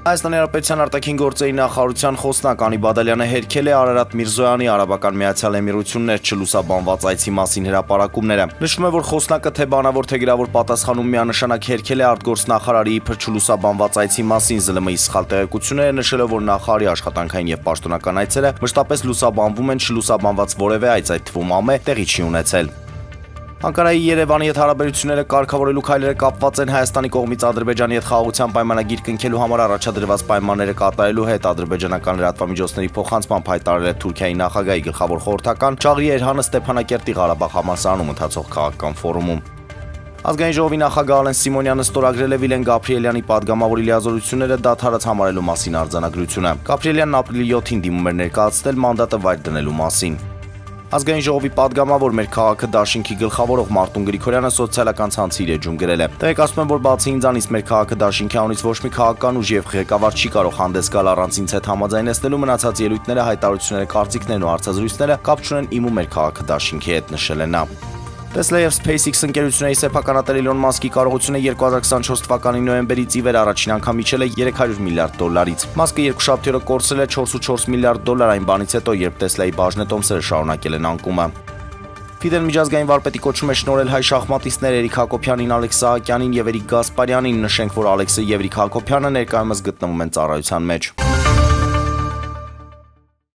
Հայաստանի Հանրապետության արտաքին գործերի նախարարության խոսնակ Անի Բադալյանը հերքել է Արարատ Միրզոյանի Արաբական Միացյալ Էմիրություններ չլուսաբանված այցի մասին հրապարակումները։ Նշվում է, որ խոսնակը թե բանավոր թե գրավոր պատասխանում միանշանակ հերքել է արտգործնախարարի իբր չլուսաբանված այցի մասին ԶԼՄ-ի սխալ տեղեկությունները, նշելով, որ նախարարի աշխատանքային եւ պաշտոնական այցերը մշտապես լուսաբանվում են, չլուսաբանված որևէ այց, այդ թվում ԱՄԵ, տեղի չի ունեցել։ Անկարայի Երևանի հետ հարաբերությունները կարգավորելու քայլերը կապված են Հայաստանի կողմից Ադրբեջանի հետ խաղաղության պայմանագիր կնքելու համար առաջադրված պայմանները կատարելու հետ ադրբեջանական լրատվամիջոցների փոխանցմամբ հայտարարել է Թուրքիայի նախագահի գլխավոր խորհրդական Ճաղրի Էրհանը Ստեփանակերտի Ղարաբաղ համալսարանում ընթացող քաղաքական ֆորումում։ Ազգային ժողովի նախագահ Ալեն Սիմոնյանը ստորագրել է Վիլեն Գաբրիելյանի падգամավորի լիազորությունները դադարած համարելու մասին արձանագրությունը։ Գաբրիելյանն ապրիլի 7-ին դիմում էր ներկայացնել մանդատը վայր դնելու մասին։ Ազգային ժողովի падգամավոր մեր քաղաքը դաշինքի գլխավորող Մարտուն Գրիգորյանը սոցիալական ցանցի իր էջում գրել է. Տեղեկացնում եմ, որ բացի ինձանից մեր քաղաքը դաշինքի անունից ոչ մի քաղաքական ուժ եւ ղեկավար չի կարող հանդես գալ առանց ինձ հետ համաձայնեցնելու մնացած ելույթները, հայտարարությունները, կարծիքներն ու հարցազրույցները կապ չունեն իմ ու մեր քաղաքը դաշինքի հետ, նշել է նա։ Tesla եւ SpaceX ընկերությունների սեփականատեր Իլոն Մասկի կարողությունը 2024 թվականի նոյեմբերից ի վեր առաջին անգամ իջել է $300 միլիարդ։ Մասկը երկուշաբթի օրը կորցրել է 4.4 միլիարդ դոլար այն բանից հետո, երբ Tesla-ի բաժնետոմսերը շարունակել են անկումը։ Ֆիդեն միջազգային վարպետի կոչում է շնորհել հայ շախմատիստներ Էրիկ Հակոբյանին, Ալեքս Սահակյանին եւ Էրիկ Գասպարյանին, նշենք, որ Ալեքսը եւ Էրիկ Հակոբյանը ներկայումս գտնվում են ծառայության մեջ։